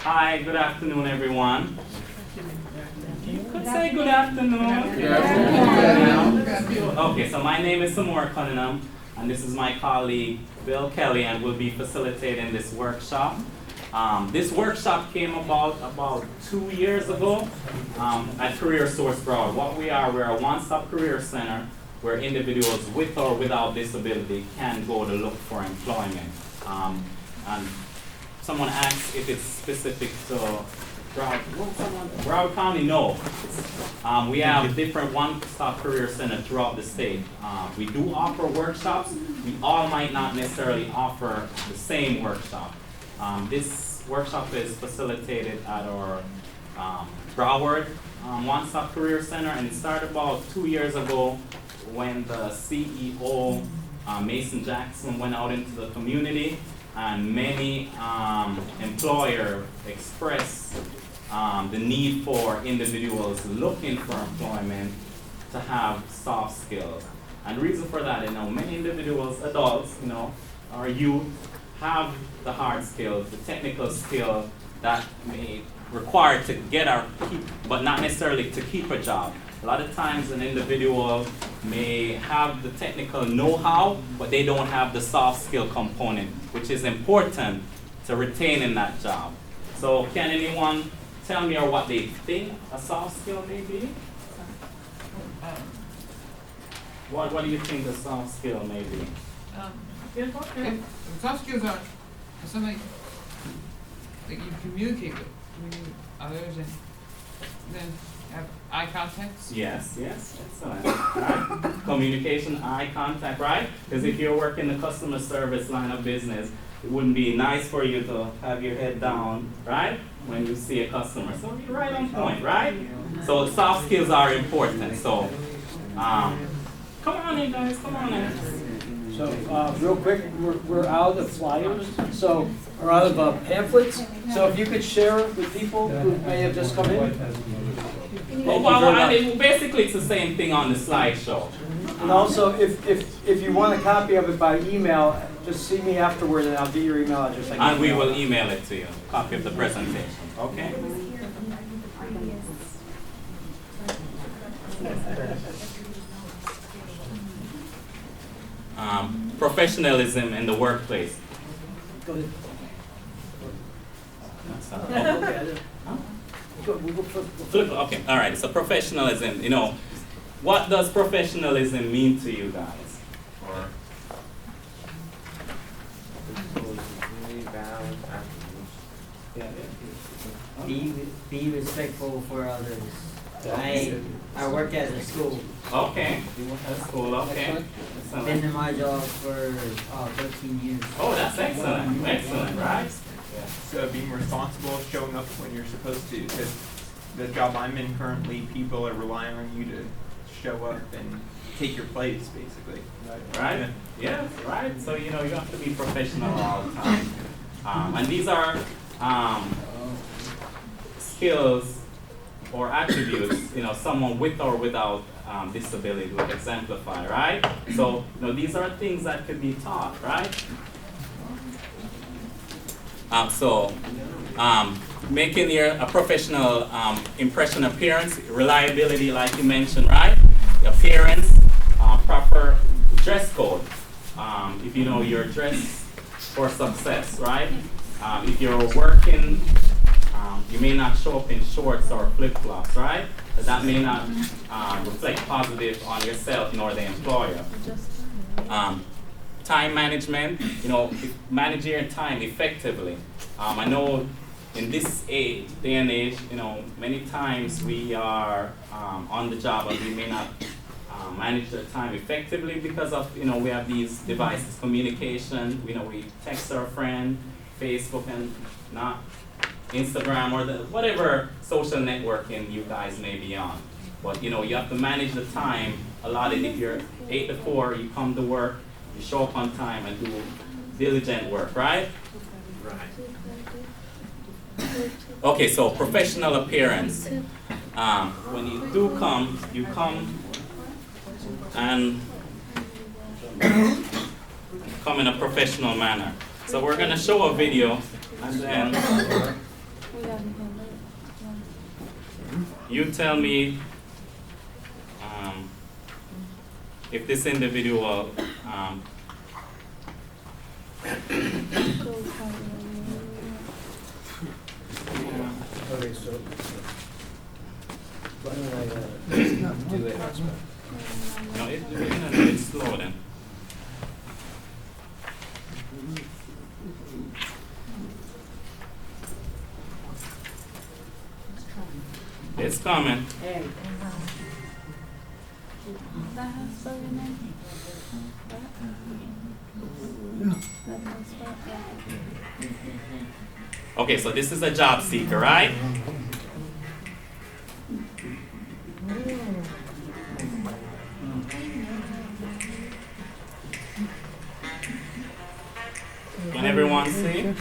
Hi, good afternoon, everyone. You could say good afternoon. Good afternoon. Okay, so my name is Samora Cunningham, and this is my colleague Bill Kelly, and we'll be facilitating this workshop. This workshop came about 2 years ago at Career Source Broad. What we are, we're a one-stop career center where individuals with or without disability can go to look for employment. And someone asked if it's specific to Broward County. No. We have different one-stop career centers throughout the state. We do offer workshops. We all might not necessarily offer the same workshop. This workshop is facilitated at our Broward One-Stop Career Center, and it started about 2 years ago when the CEO, Mason Jackson, went out into the community, and many employers expressed the need for individuals looking for employment to have soft skills. And the reason for that, many individuals, adults, or youth, have the hard skills, the technical skill that may require to get or keep, but not necessarily to keep a job. A lot of times an individual may have the technical know-how, but they don't have the soft skill component, which is important to retain in that job. So can anyone tell me or what they think a soft skill may be? What do you think the soft skill may be? Soft skills are something that you communicate with others and then have eye contact. Yes, excellent. Right? Communication, eye contact, right? Because if you're working the customer service line of business, it wouldn't be nice for you to have your head down, right? When you see a customer. So you're right on point, right? So soft skills are important. So come on in, guys, come on in. So, real quick, we're out of flyers, so, or out of pamphlets. So if you could share with people who may have just come in. Basically it's the same thing on the slideshow. And also, if you want a copy of it by email, just see me afterward and I'll get your email address. And we will email it to you, a copy of the presentation, okay? Professionalism in the workplace. Go ahead. Okay, all right, so professionalism, what does professionalism mean to you guys? Be respectful for others. I work at a school. Okay, you work at a school, okay. Been in my job for 13 years. Oh, that's excellent, excellent, right? So being responsible, showing up when you're supposed to, because the job I'm in currently, people are relying on you to show up and take your place, basically. Right? Yeah, right. So, you have to be professional all the time. And these are skills or attributes, someone with or without disability would exemplify, right? So, these are things that could be taught, right? Making a professional impression, appearance, reliability, like you mentioned, right? Appearance, proper dress code. If you're dressed for success, right? If you're working, you may not show up in shorts or flip-flops, right? That may not reflect positive on yourself nor the employer. Time management, managing your time effectively. I know in this day and age, many times we are on the job and we may not manage the time effectively because of, we have these devices, communication, we text our friend, Facebook and not Instagram or whatever social networking you guys may be on. But, you have to manage the time allotted. If you're 8 to 4, you come to work, you show up on time and do diligent work, right? Right. Okay, so professional appearance. When you do come, you come and come in a professional manner. So we're going to show a video and then you tell me if this individual Okay, so. Why don't I, do it? no, it's slow then. It's coming. Okay, so this is a job seeker, right? Can everyone see?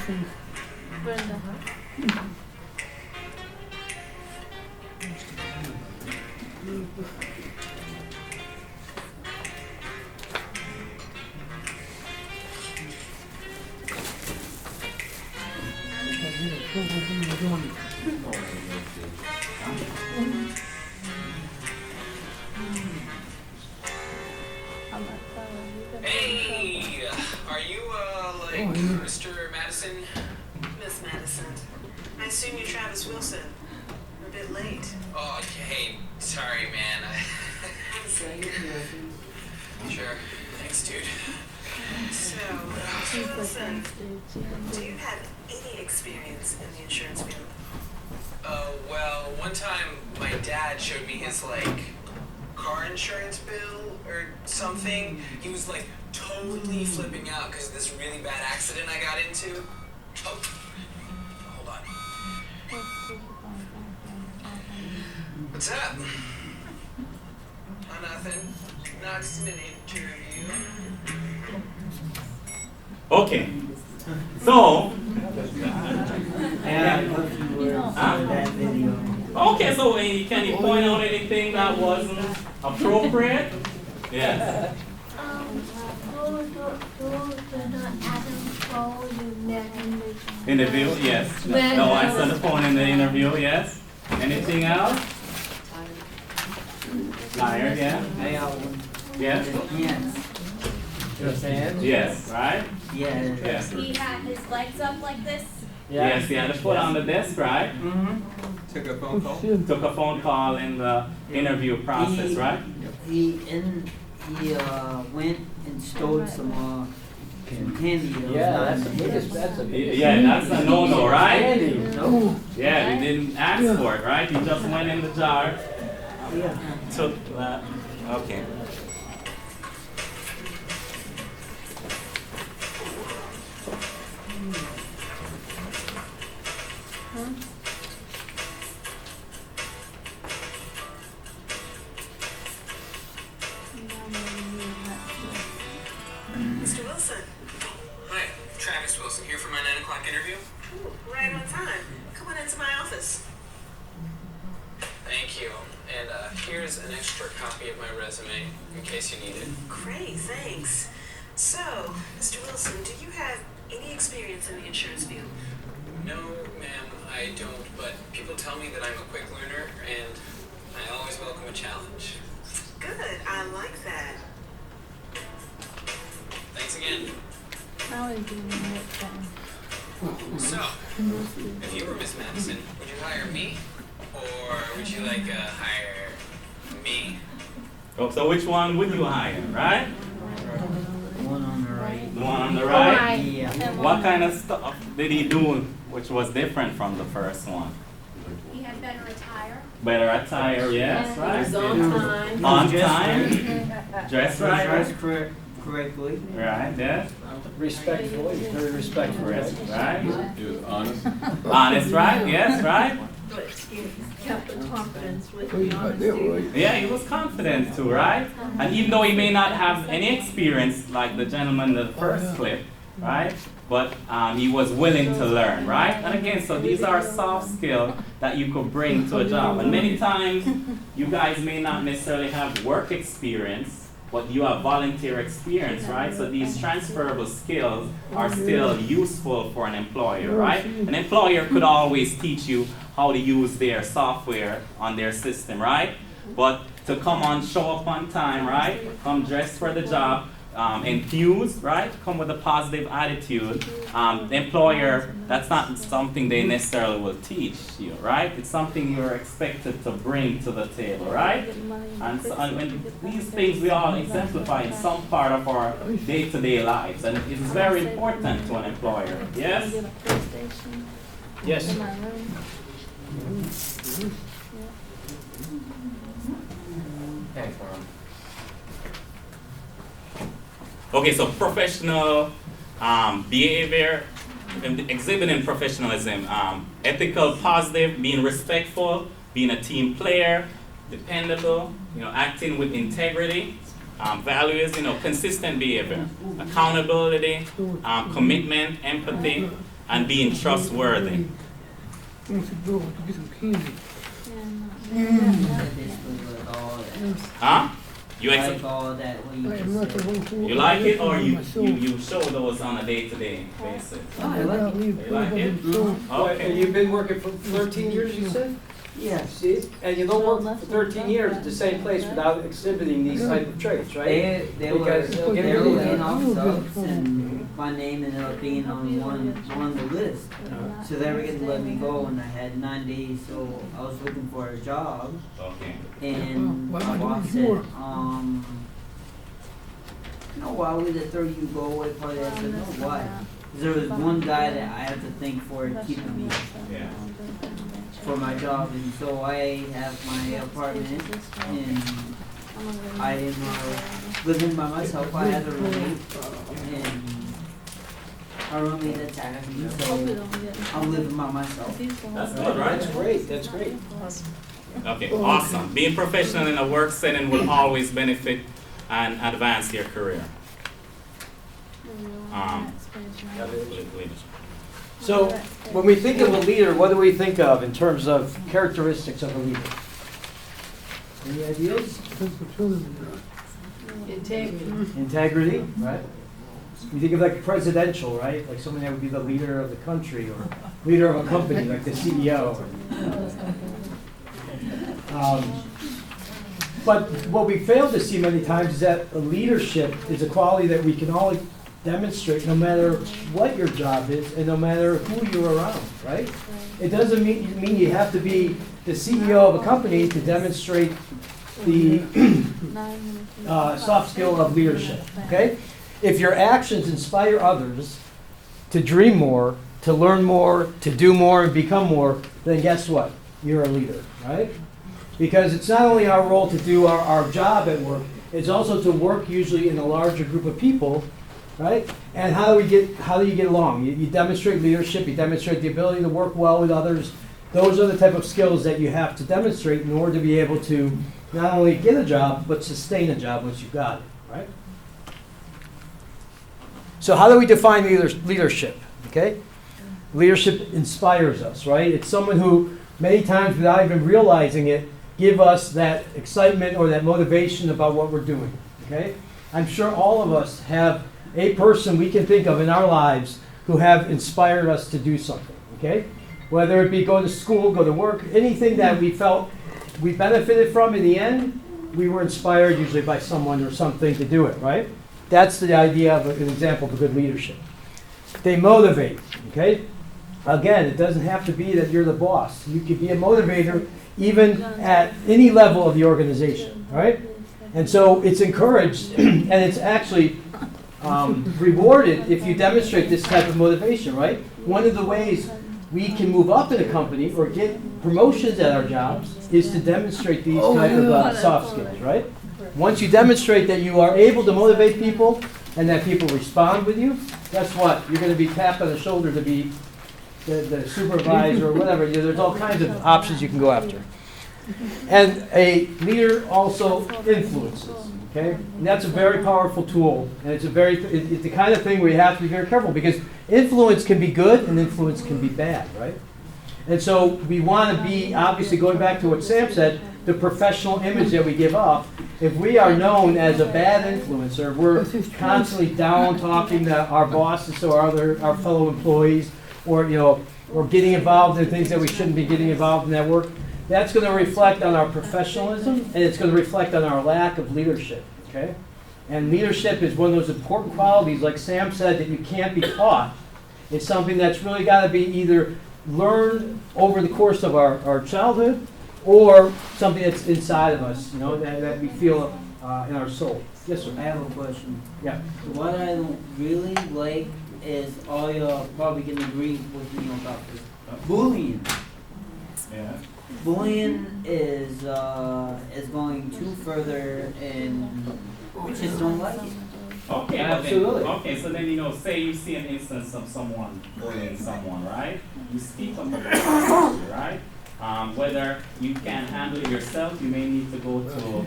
Hey, are you, like, Mr. Madison? Miss Madison, I assume you're Travis Wilson. We're a bit late. Oh, hey, sorry, man. Sure. Thanks, dude. So, Mr. Wilson, do you have any experience in the insurance field? Well, one time my dad showed me his, like, car insurance bill or something. He was, like, totally flipping out because of this really bad accident I got into. Oh, hold on. What's up? Oh, nothing. Next minute interview. Okay. So, Yeah, I love you for that video. okay, so can you point out anything that wasn't appropriate? Yes. Interview, yes. No answer the phone in the interview, yes. Anything else? Liar, yeah. I got one. Yes. Yes. Just hands? Yes, right? Yeah. Yes. He had his legs up like this. Yes, he had to put on the desk, right? Mm-hmm. Took a phone call. Took a phone call in the interview process, right? He went and stole some candy. That was Yeah, not that's the in the biggest, box. that's a big. Yeah, that's a no-no, right? Candy. No. Yeah, he didn't ask for it, right? He just went in the jar, Yeah. took that. Okay. Mr. Wilson, Hi, Travis Wilson here for my 9 o'clock interview. ooh, right on time. Come on into my office. Thank you. And here's an extra copy of my resume in case you need it. Great, thanks. So, Mr. Wilson, do you have any experience in the insurance field? No, ma'am, I don't, but people tell me that I'm a quick learner and I always welcome a challenge. Good, I like that. Thanks again. So, if you were Miss Madison, would you hire me? Or would you hire me? Oh, so which one would you hire, right? One on the right. The one on the right? Yeah. What kind of stuff did he do which was different from the first one? He had better attire. Better attire, yes, right? on time. On Just time? Dress right? Dressed correctly. Right, yes. Respectful, he's very respectful, right? Right? He was honest. Honest, right? Yes, right? But he kept the confidence with the honesty. Yeah, he was confident too, right? And even though he may not have any experience like the gentleman in the first clip, right? But he was willing to learn, right? And again, so these are soft skills that you could bring to a job. And many times, you guys may not necessarily have work experience, but you have volunteer experience, right? So these transferable skills are still useful for an employer, right? An employer could always teach you how to use their software on their system, right? But to come on, show up on time, right? Come dressed for the job, enthused, right? Come with a positive attitude. The employer, that's not something they necessarily will teach you, right? It's something you're expected to bring to the table, right? And these things we all exemplify in some part of our day-to-day lives, and it's very important to an employer. Yes? Yes. Okay, so professional behavior, exhibiting professionalism, ethical, positive, being respectful, being a team player, dependable, acting with integrity, values, consistent behavior, accountability, commitment, empathy, and being trustworthy. Huh? You like all that what you just said. You like it, or you show those on a day-to-day basis? Oh, I like it. You like it? Okay. And you've been working for 13 years, you said? Yeah. See, and you don't work for 13 years at the same place without exhibiting these type of traits, right? They were Because they'll give they you were that. looking off subs, and my name ended up being on the list. So they were gonna let me go, and I had 9 days, so I was looking for a job. Okay. And my boss said, why would the 30 you go away party? I said, no, why? There was one guy that I have to thank for keeping me Yeah. for my job, and so I have my apartment, and I am living by myself. I have a roommate, and a roommate attacks me, so I'm living by myself. That's good, right? That's great, that's great. Okay, awesome. Being professional in a work setting will always benefit and advance your career. So, when we think of a leader, what do we think of in terms of characteristics of a leader? Any ideas? Integrity, right? You think of like presidential, right? Like someone that would be the leader of the country or leader of a company, like the CEO. But what we fail to see many times is that leadership is a quality that we can all demonstrate no matter what your job is and no matter who you're around, right? It doesn't mean you have to be the CEO of a company to demonstrate the soft skill of leadership, okay? If your actions inspire others to dream more, to learn more, to do more, and become more, then guess what? You're a leader, right? Because it's not only our role to do our job at work, it's also to work usually in a larger group of people, right? And how do you get along? You demonstrate leadership, you demonstrate the ability to work well with others. Those are the type of skills that you have to demonstrate in order to be able to not only get a job, but sustain a job once you've got it, right? So how do we define leadership, okay? Leadership inspires us, right? It's someone who, many times without even realizing it, give us that excitement or that motivation about what we're doing, okay? I'm sure all of us have a person we can think of in our lives who have inspired us to do something, okay? Whether it be go to school, go to work, anything that we felt we benefited from in the end, we were inspired usually by someone or something to do it, right? That's the idea of an example of a good leadership. They motivate, okay? Again, it doesn't have to be that you're the boss. You could be a motivator even at any level of the organization, right? And so it's encouraged and it's actually rewarded if you demonstrate this type of motivation, right? One of the ways we can move up in a company or get promotions at our jobs is to demonstrate these type of soft skills, right? Once you demonstrate that you are able to motivate people and that people respond with you, guess what? You're going to be tapped on the shoulder to be the supervisor or whatever. There's all kinds of options you can go after. And a leader also influences, okay? And that's a very powerful tool. And it's the kind of thing where you have to be very careful because influence can be good and influence can be bad, right? And so we want to be, obviously going back to what Sam said, the professional image that we give off. If we are known as a bad influencer, we're constantly down talking to our bosses or our fellow employees, or or getting involved in things that we shouldn't be getting involved in at work. That's going to reflect on our professionalism, and it's going to reflect on our lack of leadership. Okay, and leadership is one of those important qualities, like Sam said, that you can't be taught. It's something that's really got to be either learned over the course of our childhood, or something that's inside of us, that we feel in our soul. Yes, sir. I have a question. Yeah. What I don't really like is all y'all probably can agree with me about this. Bullying. Yeah. Bullying is going too further, and we just don't like it. Okay, Absolutely. So then, say you see an instance of someone bullying someone, right? You speak up about it, right? Whether you can handle it yourself, you may need to go to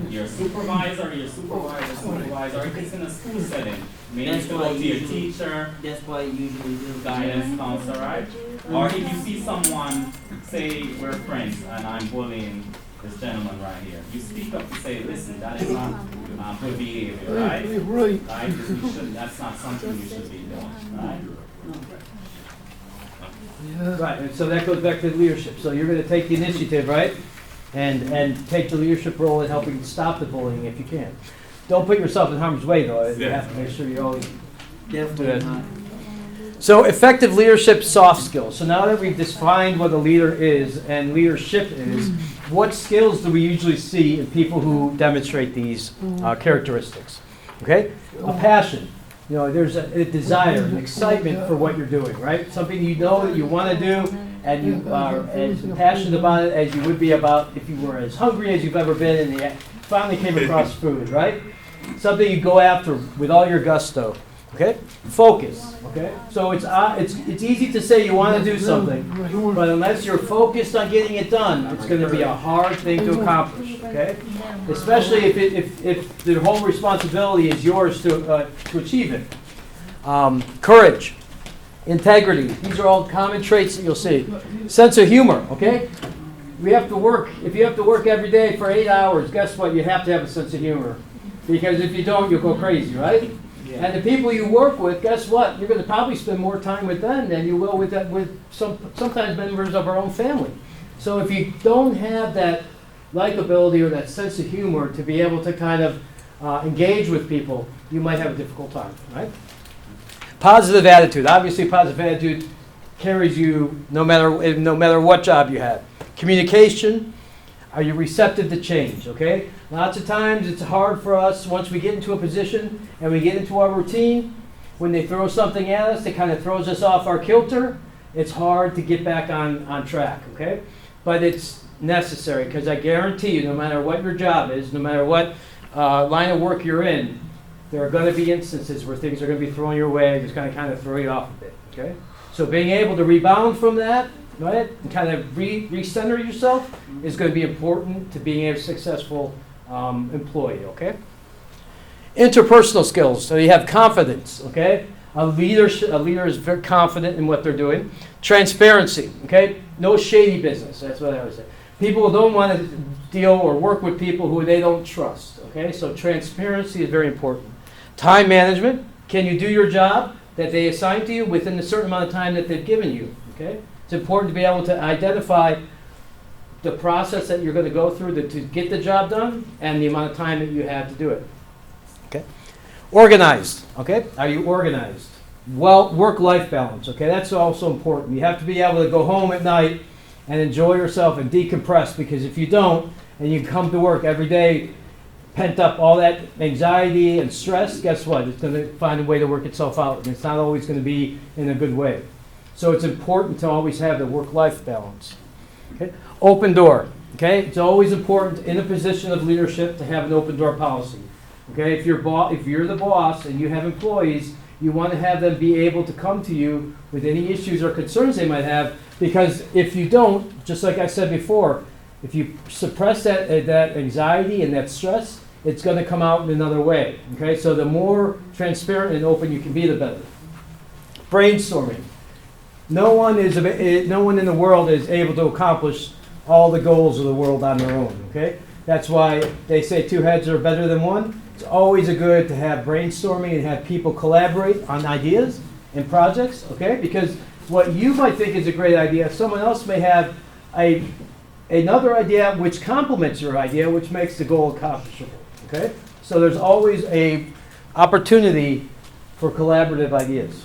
your supervisor, or if it's in a school setting, you may need to go to your teacher, That's what I usually do. guidance counselor, right? Or if you see someone, say we're friends and I'm bullying this gentleman right here, you speak up and say, listen, that is not good behavior, right? Right. That's not something you should be doing, right? Right, and so that goes back to leadership. So you're going to take the initiative, right? And take the leadership role in helping stop the bullying if you can. Don't put yourself in harm's way, though. You have to make sure you always Definitely not. So effective leadership soft skills. So now that we've defined what a leader is and leadership is, what skills do we usually see in people who demonstrate these characteristics? Okay? A passion. There's a desire, an excitement for what you're doing, right? Something that you want to do, and you are as passionate about it as you would be about if you were as hungry as you've ever been and you finally came across food, right? Something you go after with all your gusto. Okay? Focus. Okay? So it's easy to say you want to do something, but unless you're focused on getting it done, it's going to be a hard thing to accomplish. Okay? Especially if the whole responsibility is yours to achieve it. Courage, integrity. These are all common traits that you'll see. Sense of humor. Okay? We have to work. If you have to work every day for 8 hours, guess what? You have to have a sense of humor, because if you don't, you'll go crazy, right? And the people you work with, guess what? You're going to probably spend more time with them than you will with sometimes members of our own family. So if you don't have that likability or that sense of humor to be able to kind of engage with people, you might have a difficult time, right? Positive attitude. Obviously, positive attitude carries you no matter what job you have. Communication. Are you receptive to change, okay? Lots of times it's hard for us once we get into a position and we get into our routine. When they throw something at us that kind of throws us off our kilter, it's hard to get back on track, okay? But it's necessary, because I guarantee you, no matter what your job is, no matter what line of work you're in, there are going to be instances where things are going to be thrown your way and it's going to kind of throw you off a bit, okay? So being able to rebound from that, right, and kind of recenter yourself is going to be important to being a successful employee, okay? Interpersonal skills. So you have confidence, okay? A leader is very confident in what they're doing. Transparency, okay? No shady business. That's what I would say. People don't want to deal or work with people who they don't trust, okay? So transparency is very important. Time management. Can you do your job that they assign to you within a certain amount of time that they've given you, okay? It's important to be able to identify the process that you're going to go through to get the job done and the amount of time that you have to do it. Okay. Organized. Okay. Are you organized? Well, work-life balance. Okay. That's also important. You have to be able to go home at night and enjoy yourself and decompress, because if you don't and you come to work every day pent up all that anxiety and stress, guess what? It's going to find a way to work itself out, and it's not always going to be in a good way. So it's important to always have the work-life balance. Okay? Open door. Okay? It's always important in a position of leadership to have an open door policy. Okay? If you're the boss and you have employees, you want to have them be able to come to you with any issues or concerns they might have, because if you don't, just like I said before, if you suppress that anxiety and that stress, it's going to come out in another way. Okay? So the more transparent and open you can be, the better. Brainstorming. No one in the world is able to accomplish all the goals of the world on their own, okay? That's why they say 2 heads are better than 1. It's always good to have brainstorming and have people collaborate on ideas and projects, okay? Because what you might think is a great idea, someone else may have another idea which complements your idea, which makes the goal accomplishable, okay? So there's always a opportunity for collaborative ideas.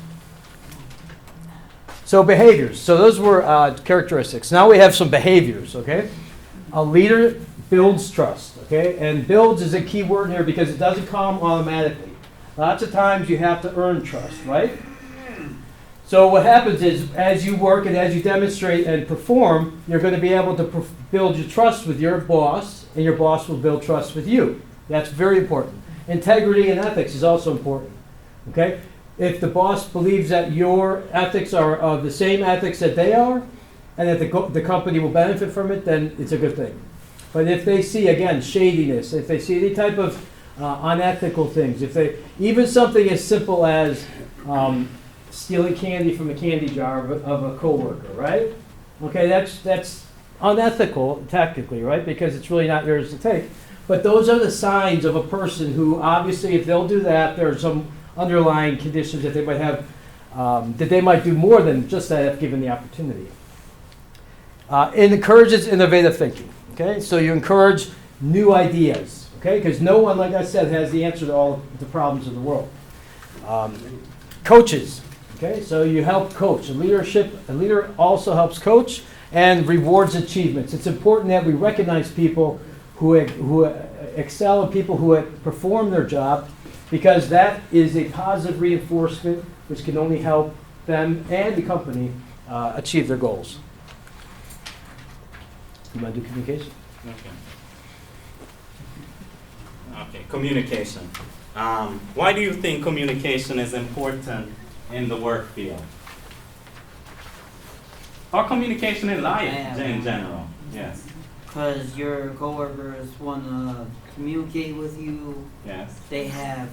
So behaviors. So those were characteristics. Now we have some behaviors, okay? A leader builds trust, okay? And builds is a key word here because it doesn't come automatically. Lots of times you have to earn trust, right? So what happens is as you work and as you demonstrate and perform, you're going to be able to build your trust with your boss, and your boss will build trust with you. That's very important. Integrity and ethics is also important, okay? If the boss believes that your ethics are of the same ethics that they are, and that the company will benefit from it, then it's a good thing. But if they see, again, shadiness, if they see any type of unethical things, if they, even something as simple as stealing candy from a candy jar of a coworker, right? Okay, that's unethical, technically, right? Because it's really not yours to take. But those are the signs of a person who, obviously, if they'll do that, there are some underlying conditions that they might have, that they might do more than just that if given the opportunity. It encourages innovative thinking, okay? So you encourage new ideas, okay? Because no one, like I said, has the answer to all of the problems of the world. Coaches, okay? So you help coach. A leader also helps coach and rewards achievements. It's important that we recognize people who excel and people who perform their job, because that is a positive reinforcement which can only help them and the company achieve their goals. You want to do communication? Okay, communication. Why do you think communication is important in the work field? Or communication in life in general? Yes. Because your coworkers want to communicate with you. Yes. They have,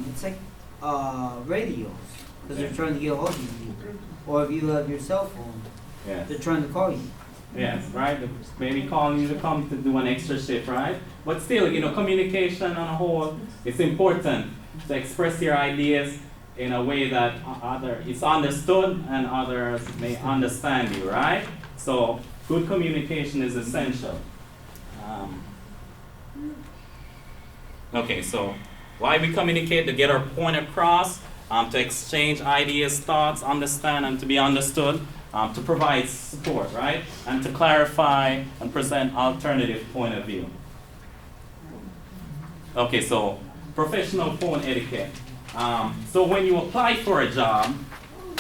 it's like radios, because they're trying to get a hold of you. Or if you have your cell phone, Yes. they're trying to call you. Yes, right? Maybe calling you to come to do an extra shift, right? But still, communication on a whole, it's important to express your ideas in a way that it's understood and others may understand you, right? So good communication is essential. Okay, so why we communicate? To get our point across, to exchange ideas, thoughts, understand, and to be understood, to provide support, right? And to clarify and present alternative point of view. Okay, so professional phone etiquette. So when you apply for a job,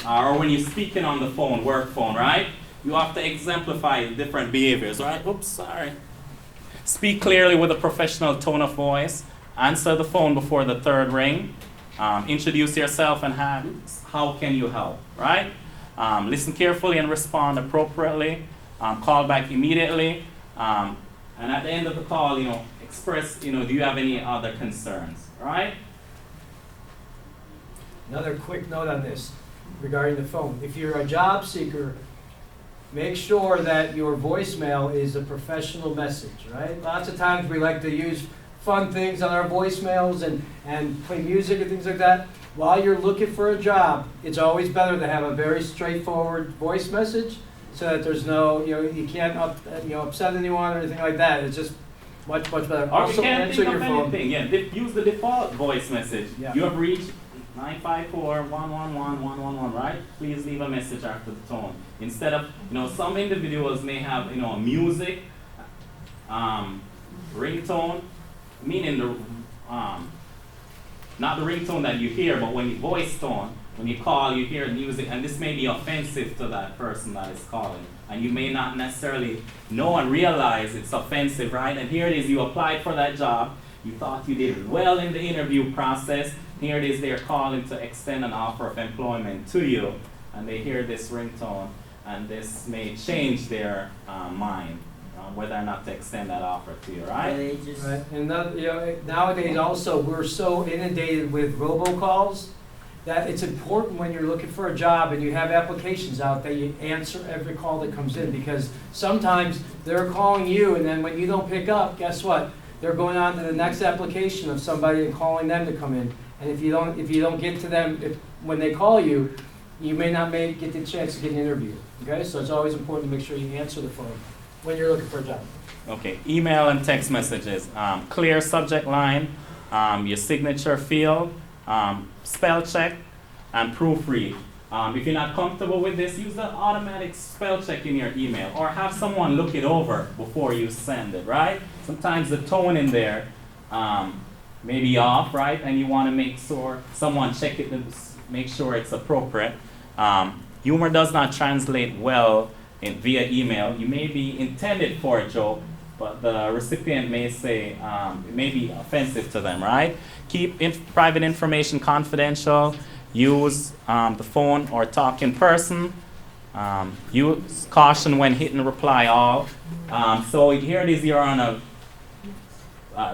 or when you're speaking on the phone, work phone, right? You have to exemplify different behaviors, right? Oops, sorry. Speak clearly with a professional tone of voice. Answer the phone before the third ring. Introduce yourself and ask, how can you help, right? Listen carefully and respond appropriately. Call back immediately. And at the end of the call, express, do you have any other concerns, right? Another quick note on this regarding the phone. If you're a job seeker, make sure that your voicemail is a professional message, right? Lots of times we like to use fun things on our voicemails and play music and things like that. While you're looking for a job, it's always better to have a very straightforward voice message so that there's no, you can't upset anyone or anything like that. It's just much, much better. Or Also, you can't answer think your of phone. anything. Yeah, use the default voice message. Yeah. You have reached 954-111-111, right? Please leave a message after the tone. Instead of, some individuals may have, music, ringtone, meaning the, not the ringtone that you hear, but when you voice tone, when you call, you hear music, and this may be offensive to that person that is calling. And you may not necessarily know and realize it's offensive, right? And here it is, you applied for that job, you thought you did well in the interview process. Here it is, they're calling to extend an offer of employment to you, and they hear this ringtone, and this may change their mind, whether or not to extend that offer to you, right? They just, Right. And nowadays also we're so inundated with robocalls that it's important when you're looking for a job and you have applications out that you answer every call that comes in, because sometimes they're calling you and then when you don't pick up, guess what? They're going on to the next application of somebody and calling them to come in. And if you don't get to them when they call you, you may not get the chance to get an interview. Okay, so it's always important to make sure you answer the phone when you're looking for a job. Okay, email and text messages. Clear subject line, your signature field, spell check, and proofread. If you're not comfortable with this, use the automatic spell check in your email, or have someone look it over before you send it, right? Sometimes the tone in there may be off, right? And you want to make sure someone check it to make sure it's appropriate. Humor does not translate well via email. You may be intended for a joke, but the recipient may say it may be offensive to them, right? Keep private information confidential. Use the phone or talk in person. Use caution when hitting reply all. So here it is, you're on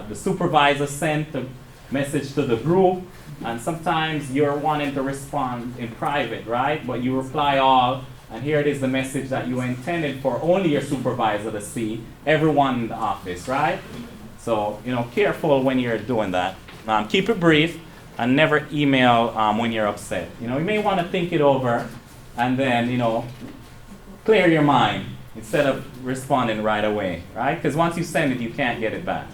the supervisor sent a message to the group, and sometimes you're wanting to respond in private, right? But you reply all, and here it is the message that you intended for only your supervisor to see, everyone in the office, right? So, careful when you're doing that. Keep it brief, and never email when you're upset. You may want to think it over, and then, clear your mind instead of responding right away, right? Because once you send it, you can't get it back.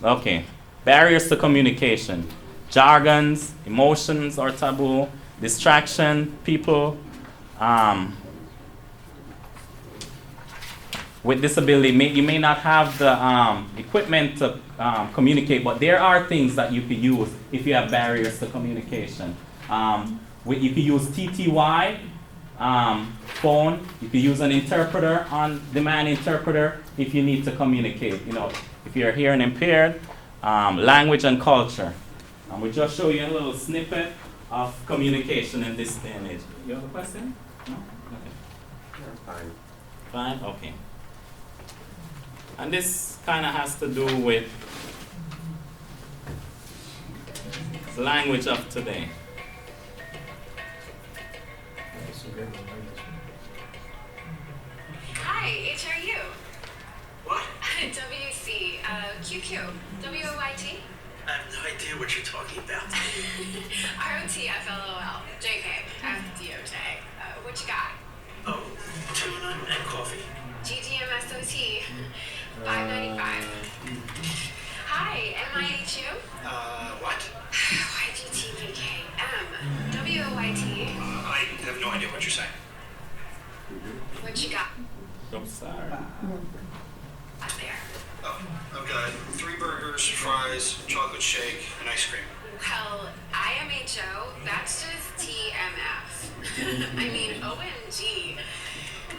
Okay, barriers to communication. Jargons, emotions or taboo, distraction, people with disability, you may not have the equipment to communicate, but there are things that you could use if you have barriers to communication. You could use TTY, phone, you could use an interpreter, on-demand interpreter if you need to communicate. If you're hearing impaired, language and culture. We just show you a little snippet of communication in this day and age. You have a question? No? Okay. Fine. Fine? Okay. And this kind of has to do with the language of today. Hi, HRU. What? WC, QQ, WOYT. I have no idea what you're talking about. ROTFLOL, JK, FDOJ. What you got? Oh, tuna and coffee. GGMSOT, $5.95. Hi, MIHU. What? YGTVKM, WOYT. I have no idea what you're saying. What you got? I'm sorry. Out there. Oh, I've got 3 burgers, fries, chocolate shake, and ice cream. Well, IMHO, that's just TMF. I mean, OMG,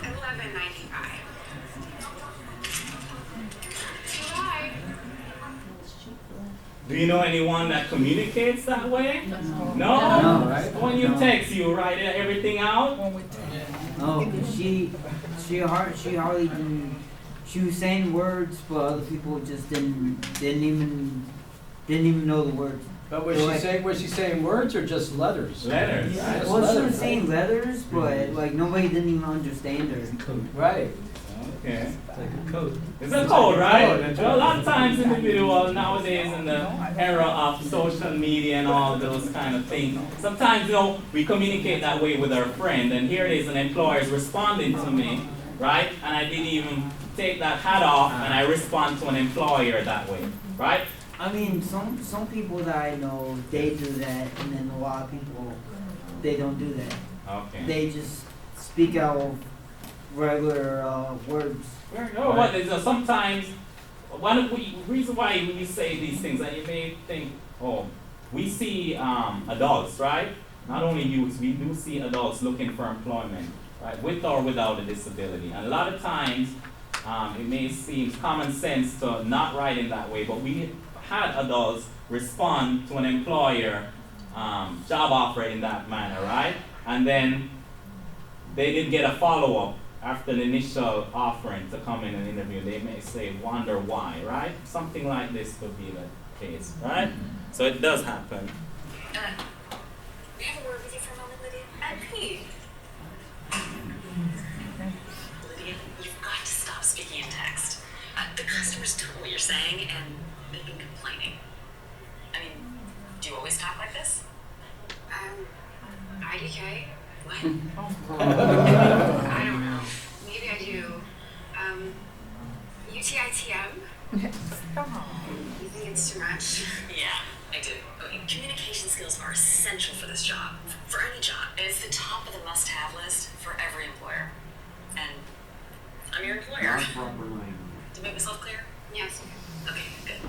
$11.95. Too high. Do you know anyone that communicates that way? No? No, right? When you No. text, you write everything out? No, she hardly didn't. She was saying words, but other people just didn't even know the words. But was she saying words or just letters? Letters. Yeah, Just well, she letters, was saying letters, but like nobody didn't even understand her. Right. Okay. It's like a code. It's a code, right? code, that's Well, a lot right. of times individuals nowadays in the era of social media and all those kind of things, sometimes, we communicate that way with our friend, and here it is, an employer is responding to me, right? And I didn't even take that hat off, and I respond to an employer that way, right? I mean, some people that I know, they do that, and then a lot of people, they don't do that. Okay. They just speak out regular words. Sometimes, reason why you say these things, and you may think, we see adults, right? Not only youths, we do see adults looking for employment, right? With or without a disability. And a lot of times, it may seem common sense to not write in that way, but we had adults respond to an employer job offer in that manner, right? And then they didn't get a follow-up after the initial offering to come in and interview. They may say, wonder why, right? Something like this could be the case, right? So it does happen. we have a word with you for a moment, Lydia? Pete. Lydia, you've got to stop speaking in text. The customers don't know what you're saying, and they've been complaining. I mean, do you always talk like this? IDK? What? I don't know. Maybe I do. UTITM? You think it's too much? Yeah, I do. Okay, communication skills are essential for this job, for any job. And it's the top of the must-have list for every employer. And I'm your employer. Did I make myself clear? Yes. Okay, good.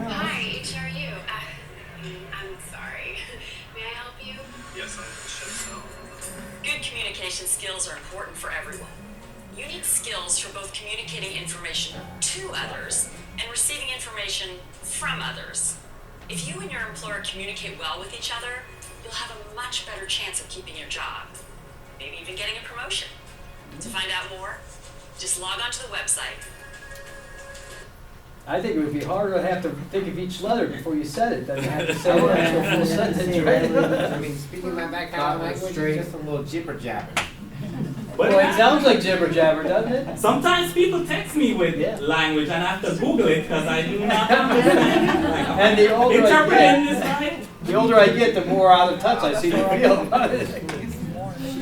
Hi, HRU. I'm sorry. May I help you? Yes, I should so. Good communication skills are important for everyone. You need skills for both communicating information to others and receiving information from others. If you and your employer communicate well with each other, you'll have a much better chance of keeping your job, maybe even getting a promotion. To find out more, just log on to the website. I think it would be harder to have to think of each letter before you said it than to have to say the actual full sentence, right? I mean, speaking my background language is just a little jibber jabber. Well, it sounds like jibber jabber, doesn't it? Sometimes people text me with language and I have to Google it because I do not understand. Like, And the older I interpreting this get, right? the older I get, the more out of touch I seem to feel about it.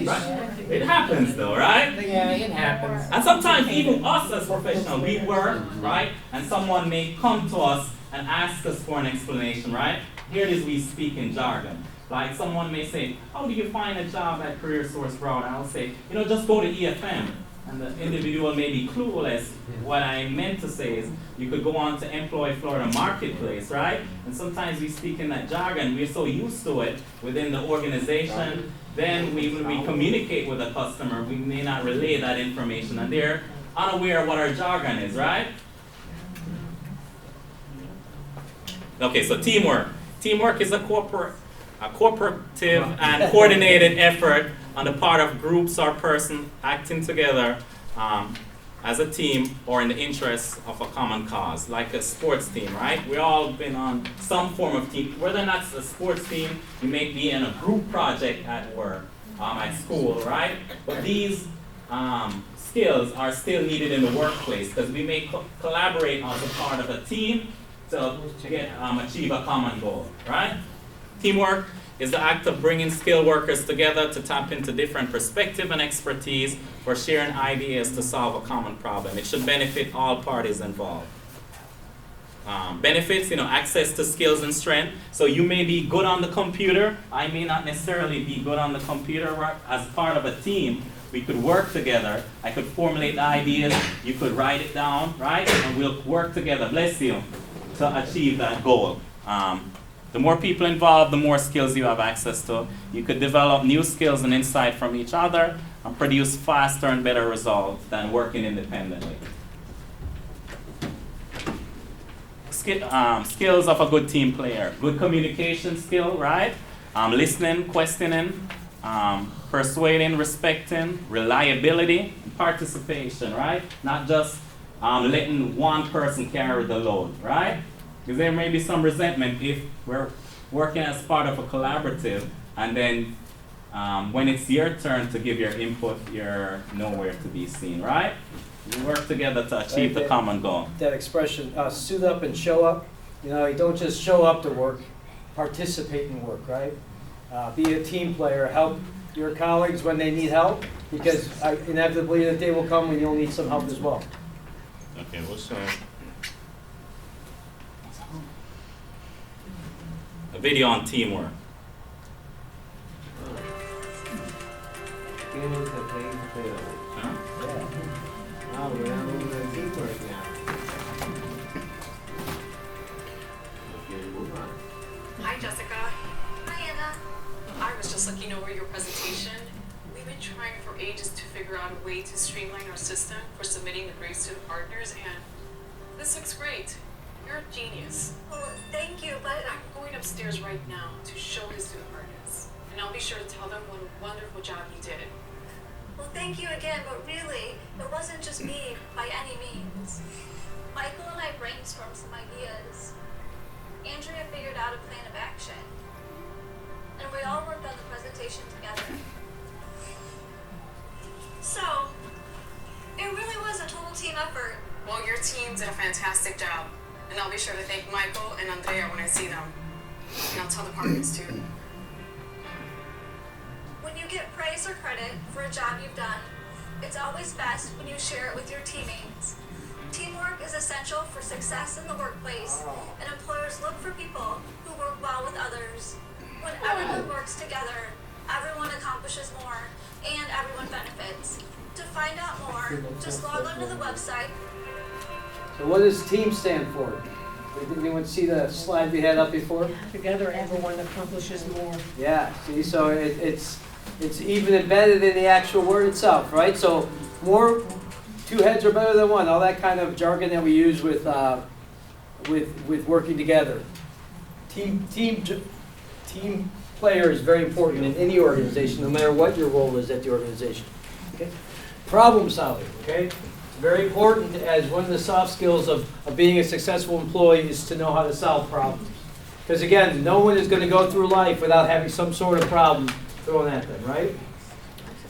Right. It happens though, right? Yeah, it happens. And sometimes even us as professionals, we work, right? And someone may come to us and ask us for an explanation, right? Here it is, we speak in jargon. Like someone may say, how do you find a job at Career Source Brown? And I'll say, just go to EFM. And the individual may be clueless. What I meant to say is, you could go on to Employ Florida Marketplace, right? And sometimes we speak in that jargon. We're so used to it within the organization. Then when we communicate with a customer, we may not relay that information, and they're unaware of what our jargon is, right? Okay, so teamwork. Teamwork is a cooperative and coordinated effort on the part of groups or persons acting together as a team or in the interests of a common cause, like a sports team, right? We've all been on some form of team. Whether or not it's a sports team, you may be in a group project at work, at school, right? But these skills are still needed in the workplace because we may collaborate as a part of a team to achieve a common goal, right? Teamwork is the act of bringing skilled workers together to tap into different perspective and expertise for sharing ideas to solve a common problem. It should benefit all parties involved. Benefits, access to skills and strength. So you may be good on the computer. I may not necessarily be good on the computer. As part of a team, we could work together. I could formulate the ideas. You could write it down, right? And we'll work together, bless you, to achieve that goal. The more people involved, the more skills you have access to. You could develop new skills and insight from each other and produce faster and better results than working independently. Skills of a good team player. Good communication skill, right? Listening, questioning, persuading, respecting, reliability, and participation, right? Not just letting one person carry the load, right? Because there may be some resentment if we're working as part of a collaborative, and then when it's your turn to give your input, you're nowhere to be seen, right? You work together to achieve the common goal. That expression, suit up and show up. You don't just show up to work, participate in work, right? Be a team player, help your colleagues when they need help, because inevitably the day will come when you'll need some help as well. Okay, we'll show a video on teamwork. Skills that pay the bills. Huh? Yeah. Oh, we're not moving to teamwork now. Okay, move on. Hi, Jessica. Hi, Anna. I was just looking over your presentation. We've been trying for ages to figure out a way to streamline our system for submitting the grades to the partners, and this looks great. You're a genius. Well, thank you, but I'm going upstairs right now to show this to the partners, and I'll be sure to tell them what a wonderful job you did. well, thank you again, but really, it wasn't just me by any means. Michael and I brainstormed some ideas. Andrea figured out a plan of action. And we all worked on the presentation together. So, it really was a total team effort. Well, your team did a fantastic job. And I'll be sure to thank Michael and Andrea when I see them. And I'll tell the partners too. When you get praise or credit for a job you've done, it's always best when you share it with your teammates. Teamwork is essential for success in the workplace, and employers look for people who work well with others. When everyone works together, everyone accomplishes more, and everyone benefits. To find out more, just log on to the website. So what does TEAM stand for? Did anyone see the slide we had up before? Together, everyone accomplishes more. Yeah, see, so it's even embedded in the actual word itself, right? So more, two heads are better than one, all that kind of jargon that we use with working together. Team player is very important in any organization, no matter what your role is at the organization. Okay? Problem solving, okay? It's very important as one of the soft skills of being a successful employee is to know how to solve problems. Because again, no one is going to go through life without having some sort of problem thrown at them, right?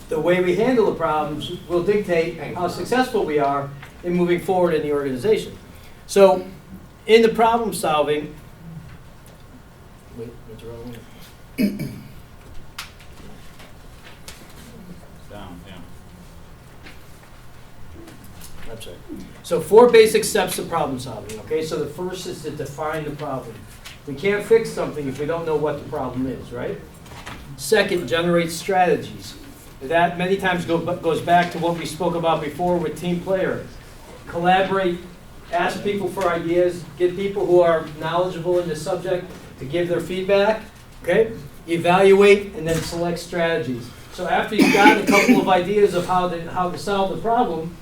The way we handle the problems will dictate how successful we are in moving forward in the organization. So, in the problem solving, wait, what's wrong with it? Down, yeah. I'm sorry. So 4 basic steps to problem solving, okay? So the first is to define the problem. We can't fix something if we don't know what the problem is, right? Second, generate strategies. That many times goes back to what we spoke about before with team player. Collaborate, ask people for ideas, get people who are knowledgeable in the subject to give their feedback, okay? Evaluate and then select strategies. So after you've got a couple of ideas of how to solve the problem,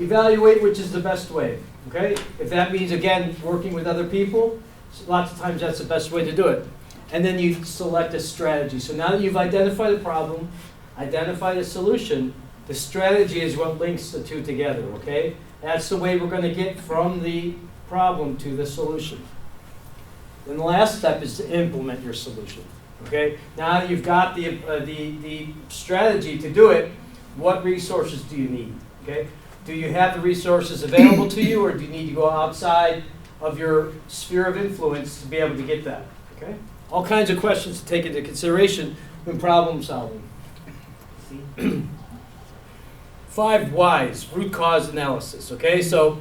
evaluate which is the best way, okay? If that means, again, working with other people, lots of times that's the best way to do it. And then you select a strategy. So now that you've identified a problem, identified a solution, the strategy is what links the two together, okay? That's the way we're going to get from the problem to the solution. Then the last step is to implement your solution, okay? Now that you've got the strategy to do it, what resources do you need, okay? Do you have the resources available to you, or do you need to go outside of your sphere of influence to be able to get that, okay? All kinds of questions to take into consideration when problem solving. 5 whys, root cause analysis, okay? So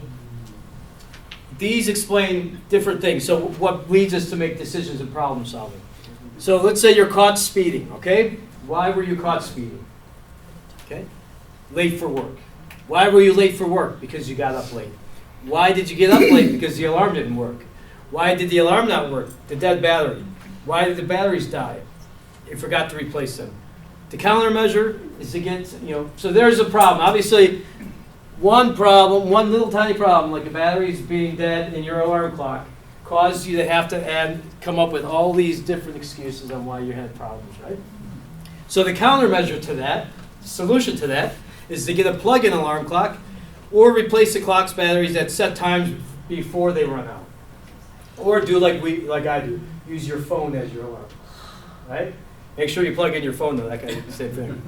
these explain different things. So what leads us to make decisions in problem solving? So let's say you're caught speeding, okay? Why were you caught speeding? Okay? Late for work. Why were you late for work? Because you got up late. Why did you get up late? Because the alarm didn't work. Why did the alarm not work? The dead battery. Why did the batteries die? You forgot to replace them. The countermeasure is against, so there's a problem. Obviously, one problem, one little tiny problem, like the batteries being dead in your alarm clock, caused you to have to come up with all these different excuses on why you had problems, right? So the countermeasure to that, solution to that, is to get a plug-in alarm clock or replace the clock's batteries at set times before they run out. Or do like I do, use your phone as your alarm, right? Make sure you plug in your phone though, that kind of same thing.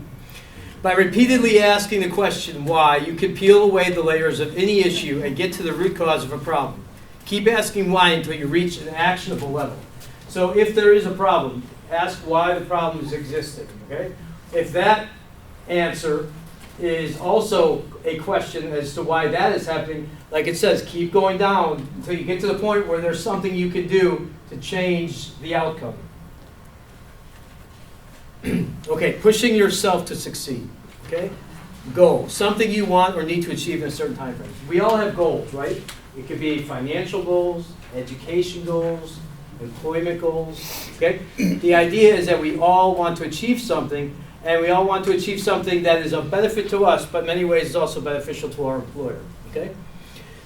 By repeatedly asking the question why, you can peel away the layers of any issue and get to the root cause of a problem. Keep asking why until you reach an actionable level. So if there is a problem, ask why the problem is existing, okay? If that answer is also a question as to why that is happening, like it says, keep going down until you get to the point where there's something you can do to change the outcome. Okay, pushing yourself to succeed, okay? Goal, something you want or need to achieve in a certain time frame. We all have goals, right? It could be financial goals, education goals, employment goals, okay? The idea is that we all want to achieve something, and we all want to achieve something that is of benefit to us, but in many ways is also beneficial to our employer, okay?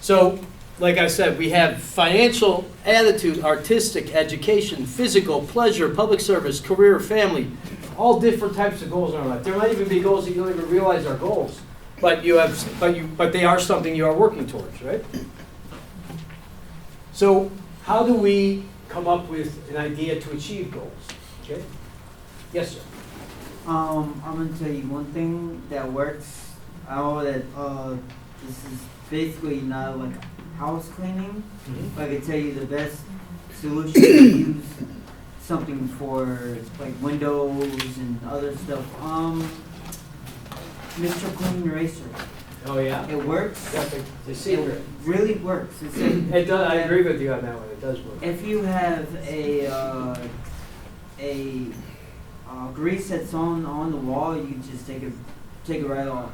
So, like I said, we have financial, attitude, artistic, education, physical, pleasure, public service, career, family, all different types of goals in our life. There might even be goals that you don't even realize are goals, but they are something you are working towards, right? So how do we come up with an idea to achieve goals? Okay? Yes, sir. I'm gonna tell you one thing that works. I know that this is basically not like house cleaning. But I can tell you the best solution to use something for like windows and other stuff. Mr. Clean Eraser. Oh, yeah? It works. That's the secret. It really works. It's It does, I agree with you on that one, it does work. if you have a grease that's on the wall, you just take it right off.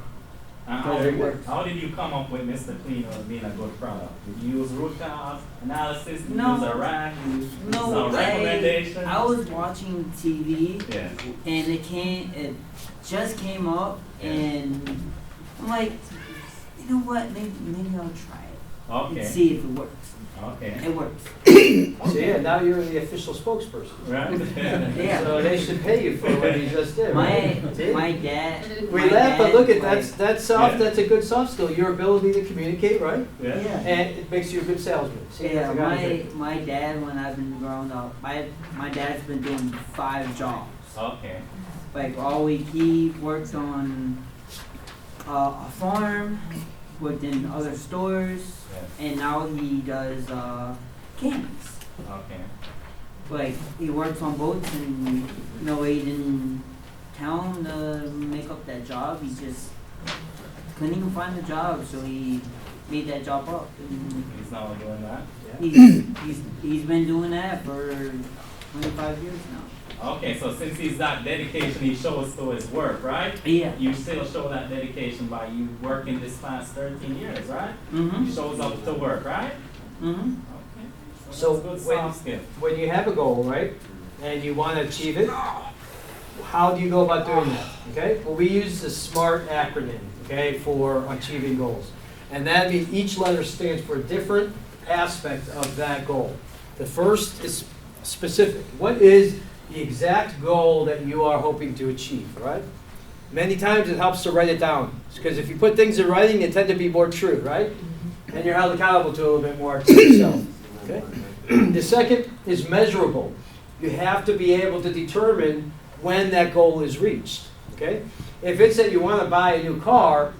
How Does it work? how did you come up with Mr. Clean as being a good product? Did you use root cause analysis? Did you No. use a rag? Did you use No, some recommendations? I was watching TV Yeah. and it just came up and I'm like, you know what? Maybe I'll try it and Okay. see if it works. Okay. It works. So yeah, now you're the official spokesperson. Right? Yeah. So they should pay you for what you just did, right? See? My dad. We my laugh, but dad, look at like, that's soft. Yeah. That's a good soft skill. Your ability to communicate, right? Yeah. And it makes you a good salesman. See, Yeah, that's a guy. my dad, when I've been growing up, my dad's been doing 5 jobs. Okay. Like all week, he worked on a farm, worked in other stores, Yeah. and now he does cannabis. Okay. Like he works on boats, and he didn't town to make up that job. He just couldn't even find the job, so he made that job up. And He's not doing that. he's been doing that for 25 years now. Okay, so since he's that dedication, he shows to his work, right? Yeah. You still show that dedication by you working this past 13 years, right? Mhm. He shows up to work, right? Mhm. Okay. So that's good soft skill. when you have a goal, right, and you want to achieve it, how do you go about doing that? Okay. Well, we use the SMART acronym, okay, for achieving goals, and that means each letter stands for a different aspect of that goal. The first is specific. What is the exact goal that you are hoping to achieve, right? Many times it helps to write it down, because if you put things in writing, they tend to be more true, right? And you're held accountable to a little bit more to yourself. Okay. The second is measurable. You have to be able to determine when that goal is reached. Okay. If it's that you want to buy a new car,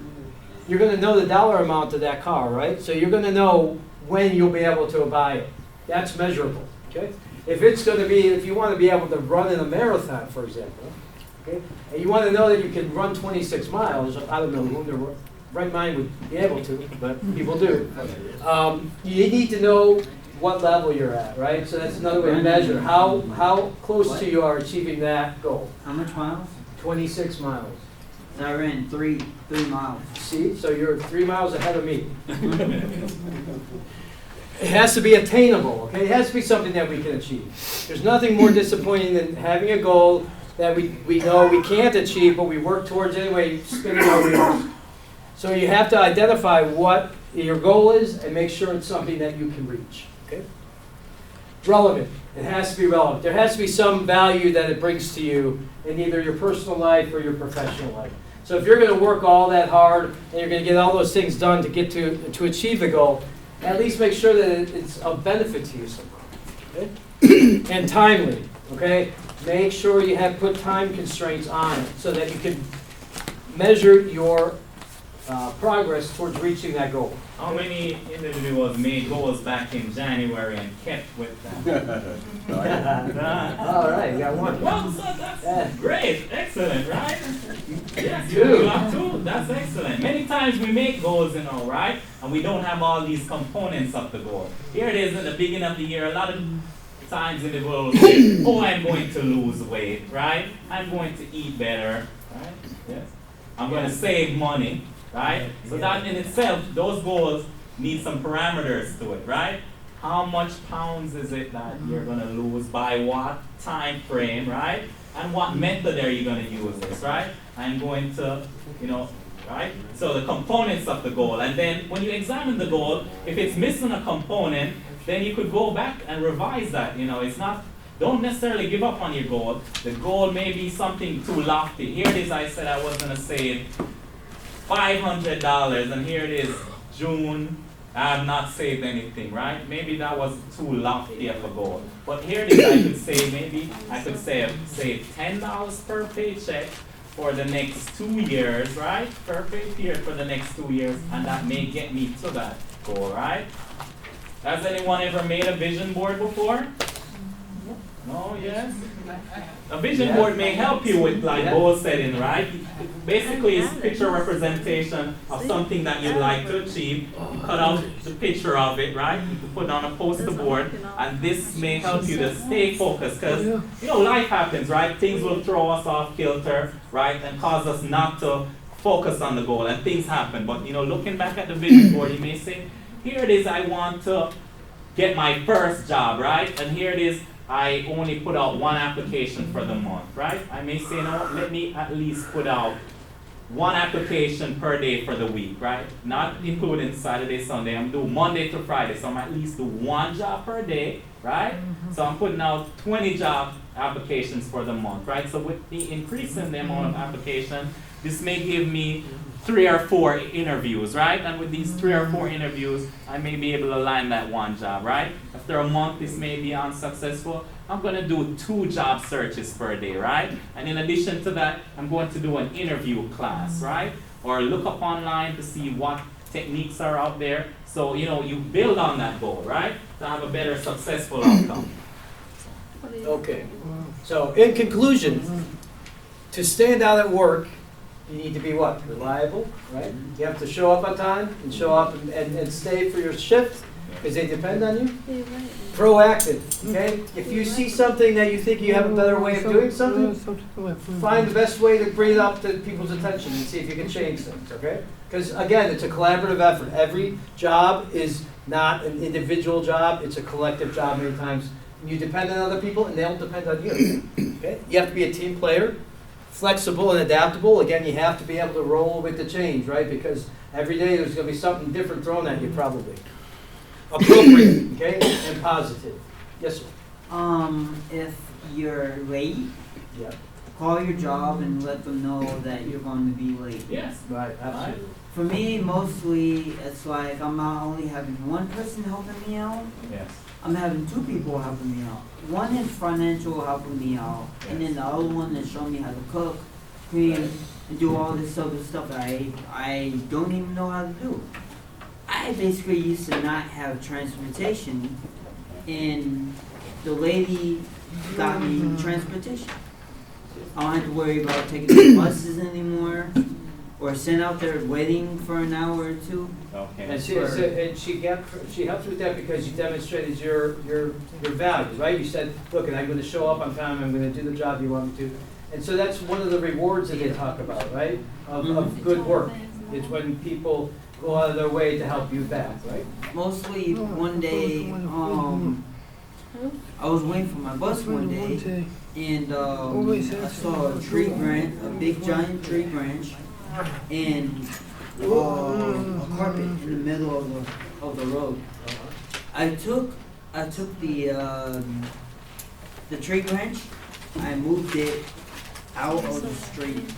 you're going to know the dollar amount of that car, right? So you're going to know when you'll be able to buy it. That's measurable. Okay. If it's going to be, if you want to be able to run in a marathon, for example, okay, and you want to know that you can run 26 miles, I don't know who in their right mind would be able to, but people do. You need to know what level you're at, right? So that's another way to measure how close to you are achieving that goal. How much miles? 26 miles. So I ran 3 miles. See, so you're 3 miles ahead of me. It has to be attainable, okay? It has to be something that we can achieve. There's nothing more disappointing than having a goal that we know we can't achieve, but we work towards anyway, spinning our wheels. So you have to identify what your goal is and make sure it's something that you can reach, okay? Relevant. It has to be relevant. There has to be some value that it brings to you in either your personal life or your professional life. So if you're going to work all that hard and you're going to get all those things done to get to achieve the goal, at least make sure that it's of benefit to you somehow. Okay? And timely. Okay? Make sure you have put time constraints on it so that you can measure your progress towards reaching that goal. How many individuals made goals back in January and kept with them? All right, you got one. Well, so that's great, excellent, right? Yes, You you do. have two. That's excellent. Many times we make goals, right? And we don't have all these components of the goal. Here it is in the beginning of the year. A lot of times individuals say, "Oh, I'm going to lose weight, right? I'm going to eat better, right? Yes. I'm going to save money." Right? So that in itself, those goals need some parameters to it, right? How much pounds is it that you're going to lose by what time frame, right? And what method are you going to use this, right? I'm going to, right? So the components of the goal. And then when you examine the goal, if it's missing a component, then you could go back and revise that. It's not, don't necessarily give up on your goal. The goal may be something too lofty. Here it is, I said I was going to save $500, and here it is, June I have not saved anything, right? Maybe that was too lofty of a goal. But here it is, I could say maybe I could save $10 per paycheck for the next 2 years, right? Per pay period for the next 2 years, and that may get me to that goal, right? Has anyone ever made a vision board before? No, yes? A vision board may help you with like goal setting, right? Basically, it's picture representation of something that you'd like to achieve. You cut out the picture of it, right? You can put it on a poster board, and this may help you to stay focused because, you know, life happens, right? Things will throw us off kilter, right? And cause us not to focus on the goal, and things happen. But, you know, looking back at the vision board, you may say, here it is, I want to get my first job, right? And here it is, I only put out 1 application for the month, right? I may say, no, let me at least put out 1 application per day for the week, right? Not including Saturday, Sunday. I'm doing Monday to Friday, so I'm at least do 1 job per day, right? So I'm putting out 20 job applications for the month, right? So with me increasing the amount of application, this may give me 3 or 4 interviews, right? And with these 3 or 4 interviews, I may be able to land that 1 job, right? After a month, this may be unsuccessful. I'm going to do 2 job searches per day, right? And in addition to that, I'm going to do an interview class, right? Or look up online to see what techniques are out there. So, you know, you build on that goal, right? To have a better successful outcome. Okay. So, in conclusion, to stand out at work, you need to be what? Reliable, right? You have to show up on time and show up and stay for your shift because they depend on you. Proactive, okay? If you see something that you think you have a better way of doing something, find the best way to bring it up to people's attention and see if you can change things, okay? Because again, it's a collaborative effort. Every job is not an individual job, it's a collective job many times. You depend on other people and they'll depend on you, okay? You have to be a team player. Flexible and adaptable. Again, you have to be able to roll with the change, right? Because every day there's going to be something different thrown at you, probably. Appropriate, okay, and positive. Yes, sir. If you're late, Yeah. call your job and let them know that you're going to be late. Yes. Right. Absolutely. For me, mostly, it's like I'm not only having one person helping me out, Yes. I'm having 2 people helping me out. One is financial helping me out, and then the other one is showing me how to cook, clean, and do all this other stuff that I don't even know how to do. I basically used to not have transportation, and the lady got me transportation. I don't have to worry about taking the buses anymore, or sitting out there waiting for an hour or 2. Okay. And she helped you with that because you demonstrated your values, right? You said, look, and I'm going to show up on time. I'm going to do the job you want me to. And so that's one of the rewards that they talk about, right? Of good work. It's when people go out of their way to help you back, right? Mostly one day, I was waiting for my bus one day, and I saw a tree branch, a big giant tree branch, and a carpet in the middle of the road. I took the tree branch, I moved it out of the street.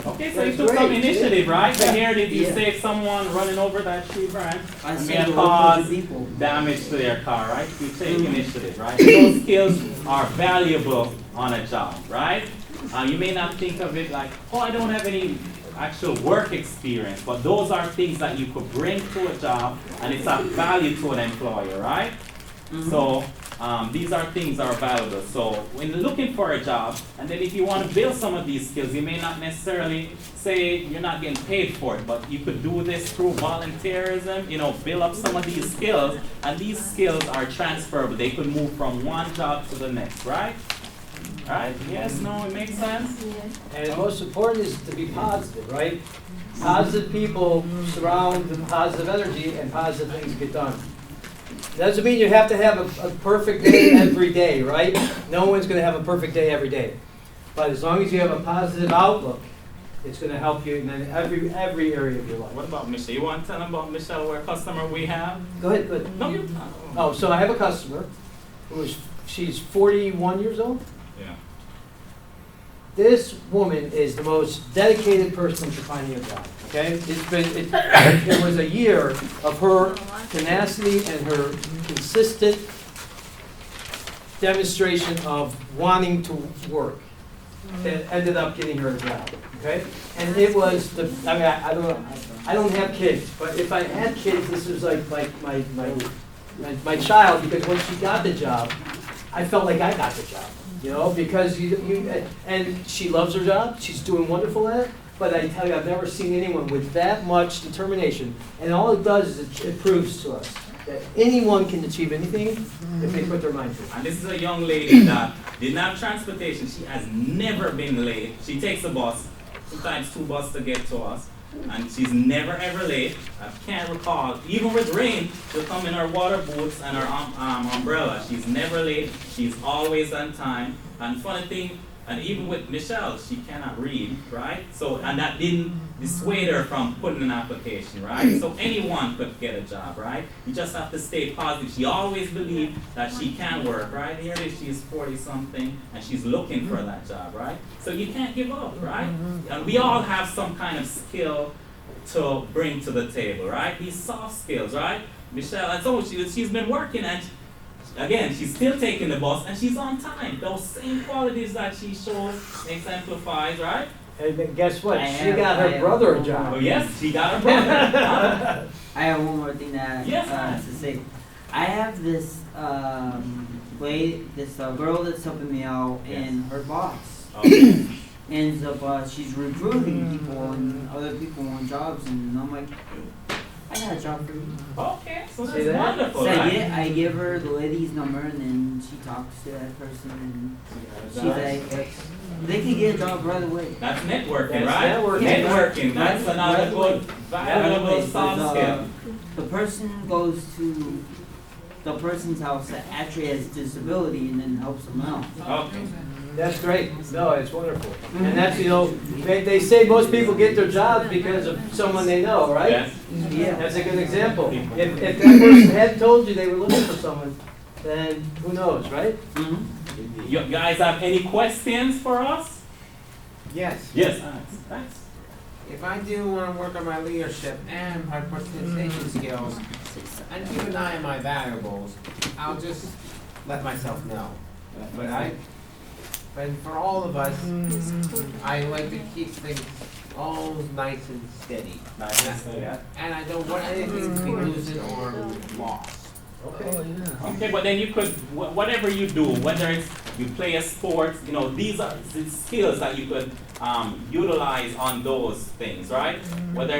Okay, so you took some initiative, right? So here did you save someone running over that tree branch and may have caused damage to their car, right? You take initiative, right? Those skills are valuable on a job, right? You may not think of it like, oh, I don't have any actual work experience, but those are things that you could bring to a job and it's of value to an employer, right? So these are things that are valuable. So when looking for a job, and then if you want to build some of these skills, you may not necessarily say you're not getting paid for it, but you could do this through volunteerism, you know, build up some of these skills, and these skills are transferable. They could move from one job to the next, right? Right? Yes, no, it makes sense? And most important is to be positive, right? Positive people surround with positive energy and positive things get done. Doesn't mean you have to have a perfect day every day, right? No one's going to have a perfect day every day. But as long as you have a positive outlook, it's going to help you in every area of your life. What about Michelle? You want to tell them about Michelle, what customer we have? Go ahead, go ahead. No, you. Oh, so I have a customer she's 41 years old. Yeah. This woman is the most dedicated person to finding a job, okay? It was a year of her tenacity and her consistent demonstration of wanting to work that ended up getting her a job, okay? And it was the, I mean, I don't have kids, but if I had kids, this was like my child, because when she got the job, I felt like I got the job, you know, because and she loves her job, she's doing wonderful at it, but I tell you, I've never seen anyone with that much determination, and all it does is it proves to us that anyone can achieve anything if they put their mind to it. And this is a young lady that didn't have transportation. She has never been late. She takes a bus, sometimes 2 buses to get to us. And she's never ever late. I can't recall, even with rain, she'll come in her water boots and her umbrella. She's never late. She's always on time. And funny thing, and even with Michelle, she cannot read, right? So, and that didn't dissuade her from putting an application, right? So anyone could get a job, right? You just have to stay positive. She always believed that she can work, right? Here it is, she's 40-something, and she's looking for that job, right? So you can't give up, right? And we all have some kind of skill to bring to the table, right? These soft skills, right? Michelle, and so she's been working, and again, she's still taking the bus, and she's on time. Those same qualities that she shows, exemplifies, right? And then guess what? She got her brother a job. Oh yes, she got her brother. I have one more thing that to say. I have this girl that's helping me out, and her boss ends up she's recruiting people, and other people want jobs, and I'm like, hey, I got a job for you. Okay, so that's wonderful. So right? I give her the lady's number, and then she talks to that person, and she's like, they can get a job right away. That's networking, That's right? Networking. That's another good, valuable soft skill. The person goes to the person's house that actually has disability, and then helps them out. Okay. That's great. No, it's wonderful. And that's, you know, they say most people get their jobs because of someone they know, right? Yes. Yeah. That's a good example. If that person had told you they were looking for someone, then who knows, right? You guys have any questions for us? Yes. Yes. Thanks. If I do want to work on my leadership and my presentation skills, and keep an eye on my valuables, I'll just let myself know. But for all of us, I like to keep things all nice and steady. And I don't want anything to be loosened or lost. Okay, but then you could, whatever you do, whether it's you play a sport, you know, these are the skills that you could utilize on those things, right? Whether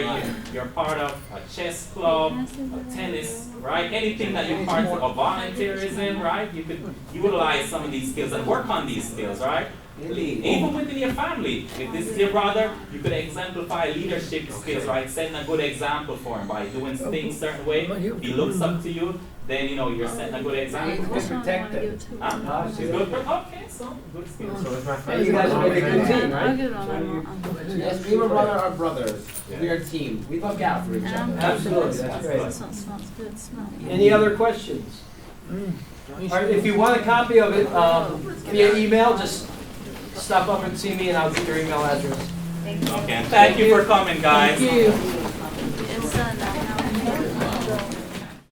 you're part of a chess club, a tennis, right? Anything that you're part of, a volunteerism, right? You could utilize some of these skills and work on these skills, right? Even within your family. If this is your brother, you could exemplify leadership skills, right? Setting a good example for him by doing things a certain way. If he looks up to you, then you know you're setting a good example. Protected. Okay, so good skills. So it's my Hey, friend. you guys make a good team, I'll right? get on Yes, me and my brother are brothers. We are a team. We look out for each other. Absolutely, that's great. This one smells good, smell it. Any other questions? All right, if you want a copy of it via email, just stop up and see me, and I'll get your email address. Okay, thank you for coming, guys. Thank you.